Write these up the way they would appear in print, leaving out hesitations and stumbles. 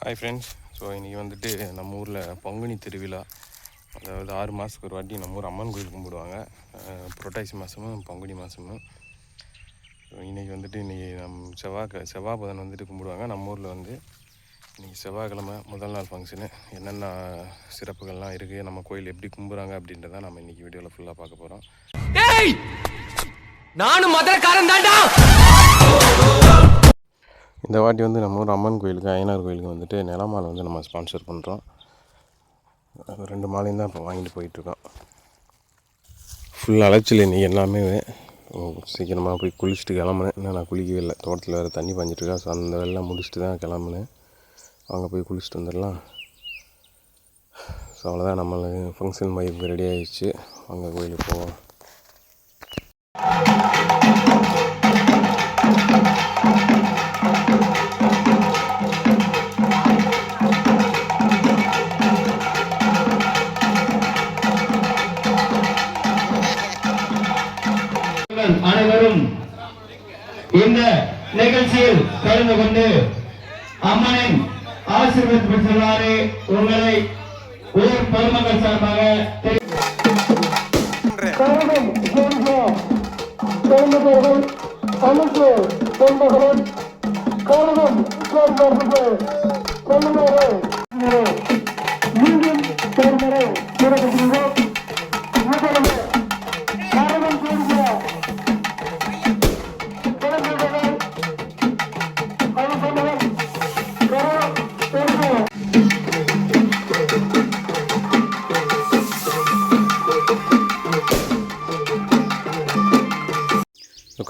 Hi friends. So இன்றைக்கி வந்துட்டு நம்ம ஊரில் பங்குனி திருவிழா, அதாவது 6 மாதத்துக்கு ஒரு வாட்டி நம்ம ஊர் அம்மன் கோயில் கும்பிடுவாங்க. புரட்டாசி மாதமும் பங்குனி மாதமும். ஸோ இன்றைக்கி வந்துட்டு செவ்வாய் புதன் வந்துட்டு கும்பிடுவாங்க. நம்ம ஊரில் வந்து இன்றைக்கி செவ்வாய்க்கிழமை முதல் நாள் ஃபங்க்ஷனு. என்னென்ன சிறப்புகள்லாம் இருக்குது, நம்ம கோயில் எப்படி கும்பிட்றாங்க அப்படின்றத நம்ம இன்றைக்கி வீடியோவில் ஃபுல்லாக பார்க்க போகிறோம். நானும் மதுரக்காரன் தாண்டா. இந்த வாட்டி வந்து நம்ம ஊர் அம்மன் கோயிலுக்கு, ஐயனார் கோயிலுக்கு வந்துட்டு நிலமாலை வந்து நம்ம ஸ்பான்சர் பண்ணுறோம். 2 மாலையும் தான் இப்போ வாங்கிட்டு போயிட்டுருக்கோம். ஃபுல் அலைச்சல் இன்றைக்கி எல்லாமே. சீக்கிரமாக போய் குளிச்சுட்டு கிளம்புனேன். இன்னும் நான் குளிக்கவே இல்லை, தோட்டத்தில் வேறு தண்ணி பாஞ்சிட்ருக்கா. ஸோ அந்த வேலைலாம் முடிச்சுட்டு தான் கிளம்புனேன். அங்கே போய் குளிச்சுட்டு வந்துடலாம். ஸோ அவ்வளோதான், நம்மளுக்கு ஃபங்க்ஷன் மைக்கு ரெடி ஆகிடுச்சு. அங்கே கோயிலுக்கு போவோம். அனைவரும் இந்த நிகழ்ச்சியில் கலந்து கொண்டு அம்மனின் ஆசீர்வாதம் பெற்றுள்ளாரே உங்களை ஊர் பொதுமக்கள் சார்பாக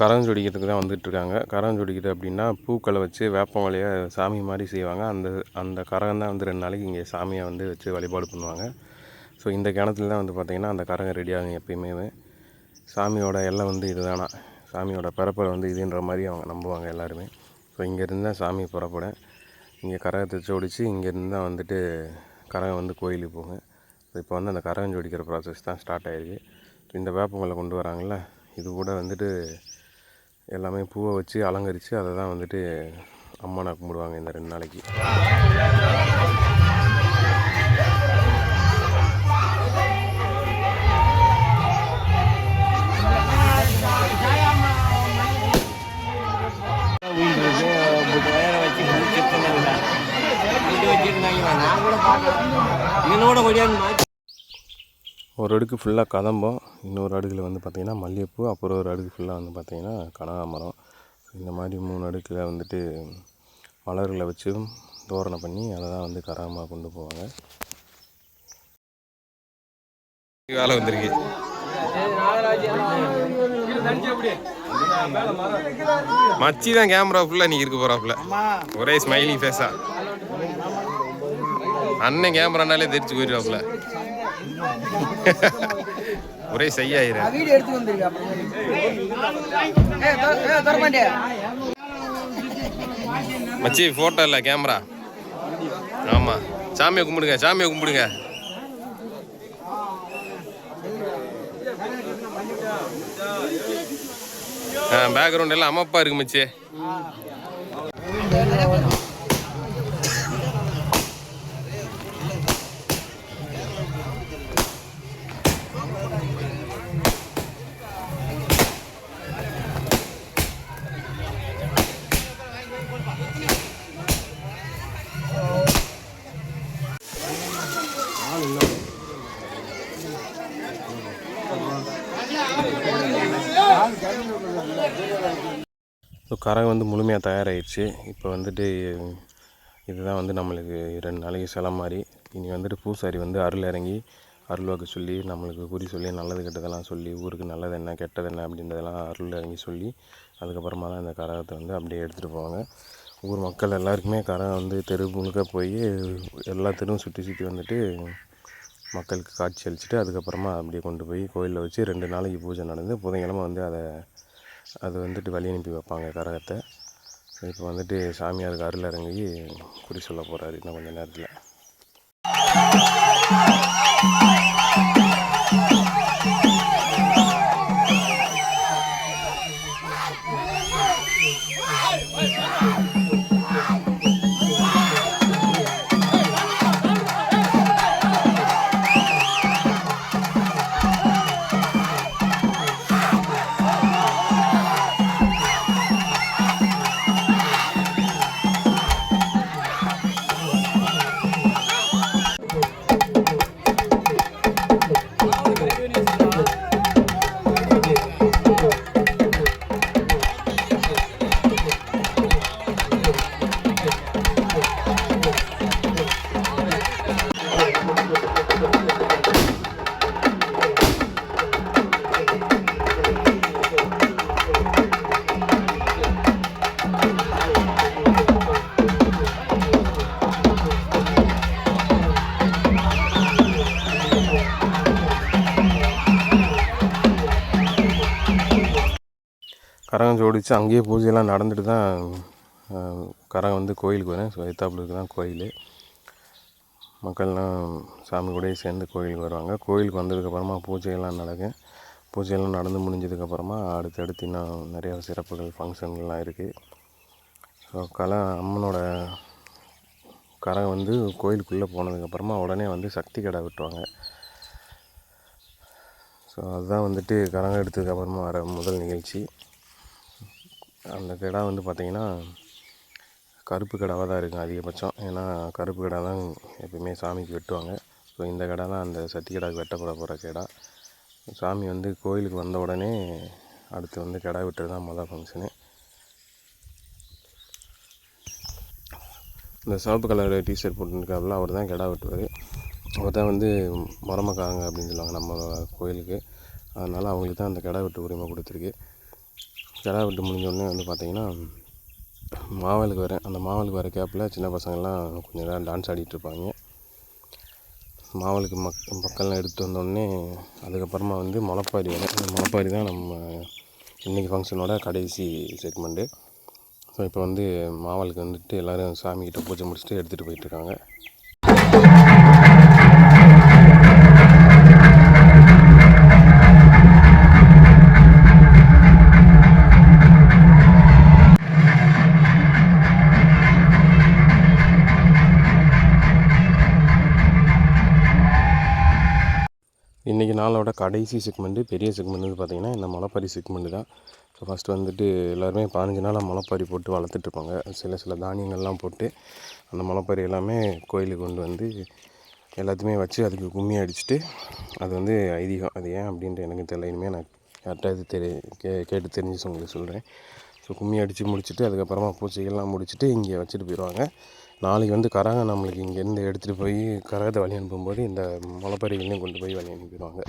கரஞ்சொடிக்கிறதுக்கு தான் வந்துட்டுருக்காங்க. கரஞ்சொடிக்கிறது அப்படின்னா பூக்களை வச்சு வேப்பம் வழியை சாமி மாதிரி செய்வாங்க. அந்த கரகம் தான் வந்து 2 நாளைக்கு இங்கே சாமியை வந்து வச்சு வழிபாடு பண்ணுவாங்க. ஸோ இந்த கிணத்துல தான் வந்து பார்த்திங்கன்னா அந்த கரகம் ரெடியாகும் எப்பயுமே. சாமியோட எல்லை வந்து இது தானா, சாமியோட பிறப்பை வந்து இதுன்ற மாதிரி அவங்க நம்புவாங்க எல்லாருமே. ஸோ இங்கேருந்து தான் சாமி புறப்பட இங்கே கரகத்தை ஜோடித்து இங்கேருந்து தான் வந்துட்டு கரகம் வந்து கோயிலுக்கு போகும். ஸோ இப்போ வந்து அந்த கரகம் ஜோடிக்கிற ப்ராசஸ் தான் ஸ்டார்ட் ஆகிருக்கு. இந்த வேப்பங்களை கொண்டு வராங்கள, இது கூட வந்துட்டு எல்லாமே பூவை வச்சு அலங்கரித்து அதை தான் வந்துட்டு அம்மனை கும்பிடுவாங்க இந்த 2 நாளைக்கு. ஒரு அடுக்கு ஃபுல்லாக கதம்பம், இன்னொரு அடுக்கில் வந்து பார்த்திங்கன்னா மல்லிகைப்பூ, அப்புறம் ஒரு அடுக்கு ஃபுல்லாக வந்து பார்த்திங்கன்னா கனகாமரம். இந்த மாதிரி 3 அடுக்கில் வந்துட்டு மலர்களை வச்சு தோரணம் பண்ணி அதை தான் வந்து கரகமாக கொண்டு போவாங்க. வேலை வந்திருக்கு. மச்சி தான் கேமரா ஃபுல்லாக நீ இருக்க போகிறாப்புல, ஒரே ஸ்மைலிங் ஃபேஸா. அண்ணன் கேமரானாலே தெரிச்சு போயிடுவாப்புல, ஒரே செய்யாயிரம். மச்சி போட்டோ இல்லை கேமரா. ஆமாம், சாமியை கும்பிடுங்க, சாமியை கும்பிடுங்க. பேக்ரவுண்ட் எல்லாம் அமப்பா இருக்கு மச்சி. ஸோ கரகம் வந்து முழுமையாக தயாராகிடுச்சு. இப்போ வந்துட்டு இதுதான் வந்து நம்மளுக்கு 2 நாளைக்கு சில மாதிரி. இனி வந்துட்டு பூசாரி வந்து அருள் இறங்கி அருள் வாக்கு சொல்லி நம்மளுக்கு குறி சொல்லி நல்லது கெட்டதெல்லாம் சொல்லி ஊருக்கு நல்லது என்ன கெட்டது என்ன அப்படின்றதெல்லாம் அருள் இறங்கி சொல்லி அதுக்கப்புறமா தான் இந்த கரகத்தை வந்து அப்படியே எடுத்துகிட்டு போவாங்க. ஊர் மக்கள் எல்லாருக்குமே கரகம் வந்து தெரு முழுக்க போய் எல்லா தெருவும் சுற்றி வந்துட்டு மக்களுக்கு காட்சி அளிச்சுட்டு அதுக்கப்புறமா அப்படியே கொண்டு போய் கோயிலில் வச்சு 2 நாளைக்கு பூஜை நடந்து புதன்கிழமை வந்து அது வந்துட்டு வழி அனுப்பி வைப்பாங்க கரகத்தை. இப்போ வந்துட்டு சாமியாருக்கு அருள் இறங்கி குறி சொல்ல போகிறாரு இன்னும் கொஞ்சம் நேரத்தில். கரகம் ஜோடித்து அங்கேயே பூஜையெல்லாம் நடந்துட்டு தான் கரகம் வந்து கோயிலுக்கு வரேன். ஸோ எத்தாப்புலுக்கு தான் கோயில். மக்கள்லாம் சாமி கூடயே சேர்ந்து கோயிலுக்கு வருவாங்க. கோயிலுக்கு வந்ததுக்கப்புறமா பூஜையெல்லாம் நடக்கும். பூஜையெல்லாம் நடந்து முடிஞ்சதுக்கப்புறமா அடுத்தடுத்து இன்னும் நிறையா சிறப்புகள் ஃபங்க்ஷன்கள்லாம் இருக்குது. ஸோ அம்மனோட கரகம் வந்து கோயிலுக்குள்ளே போனதுக்கப்புறமா உடனே வந்து சக்தி கடை விட்டுருவாங்க. ஸோ அதுதான் வந்துட்டு கரகம் எடுத்ததுக்கப்புறமா வர முதல் நிகழ்ச்சி. அந்த கிடா வந்து பார்த்திங்கன்னா கருப்பு கிடாவாக தான் இருக்கும் அதிகபட்சம். ஏன்னா கருப்பு கிடா தான் எப்பயுமே சாமிக்கு வெட்டுவாங்க. ஸோ இந்த கிடா தான் அந்த சக்தி கிடாவுக்கு வெட்டப்பட போகிற கிடா. சாமி வந்து கோயிலுக்கு வந்த உடனே அடுத்து வந்து கிடா வெட்டுறது தான் மொதல் ஃபங்க்ஷனு. இந்த சிவப்பு கலர் டிஷர்ட் போட்டுருக்காப்புல அவர் தான் கிடா வெட்டுவார். அவர் தான் வந்து முறமக்காரங்க அப்படின்னு சொல்லுவாங்க நம்ம கோயிலுக்கு. அதனால் அவங்களுக்கு தான் அந்த கிடா வெட்டு உரிமை கொடுத்துருக்கு. கிடா வெட்டு முடிஞ்சோடனே வந்து பார்த்திங்கன்னா மாவலுக்கு வரேன். அந்த மாவலுக்கு வர கேப்பில் சின்ன பசங்கள்லாம் கொஞ்சம் நேரம் டான்ஸ் ஆடிட்டுருப்பாங்க. மாவலுக்கு மக்கள்லாம் எடுத்துகிட்டு வந்தோடனே அதுக்கப்புறமா வந்து முளைப்பாரி வரேன். அந்த முளைப்பாரி தான் நம்ம இன்றைக்கி ஃபங்க்ஷனோட கடைசி செக்மெண்ட்டு. ஸோ இப்போ வந்து மாவலுக்கு வந்துட்டு எல்லோரும் சாமிக்கிட்ட பூஜை முடிச்சுட்டு எடுத்துகிட்டு போயிட்டுருக்காங்க. இன்றைக்கி நாளோட கடைசி செக்மெண்ட்டு, பெரிய செக்மெண்ட் வந்து பார்த்திங்கன்னா இந்த முளைப்பாரி செக்மெண்ட்டு தான். ஸோ ஃபஸ்ட்டு வந்துட்டு எல்லாருமே 15 நாளாக முளைப்பாரி போட்டு வளர்த்துட்ருப்பாங்க. சில தானியங்கள்லாம் போட்டு அந்த முளைப்பாரி எல்லாமே கோயிலுக்கு கொண்டு வந்து எல்லாத்தையுமே வச்சு அதுக்கு கும்மி அடிச்சுட்டு, அது வந்து ஐதீகம். அது ஏன் அப்படின்ட்டு எனக்கு தெரியல. இனிமேல் நான் யார்கிட்ட கேட்டு தெரிஞ்சு உங்களுக்கு சொல்கிறேன். ஸோ கும்மி அடித்து முடிச்சுட்டு அதுக்கப்புறமா பூஜைகள்லாம் முடிச்சுட்டு இங்கே வச்சுட்டு போயிடுவாங்க. நாளைக்கு வந்து கரகம் நம்மளுக்கு இங்கேருந்து எடுத்துகிட்டு போய் கரகத்தை வழி அனுப்பும்போது இந்த முளைப்பாரிகளையும் கொண்டு போய் வழி அனுப்பிடுவாங்க.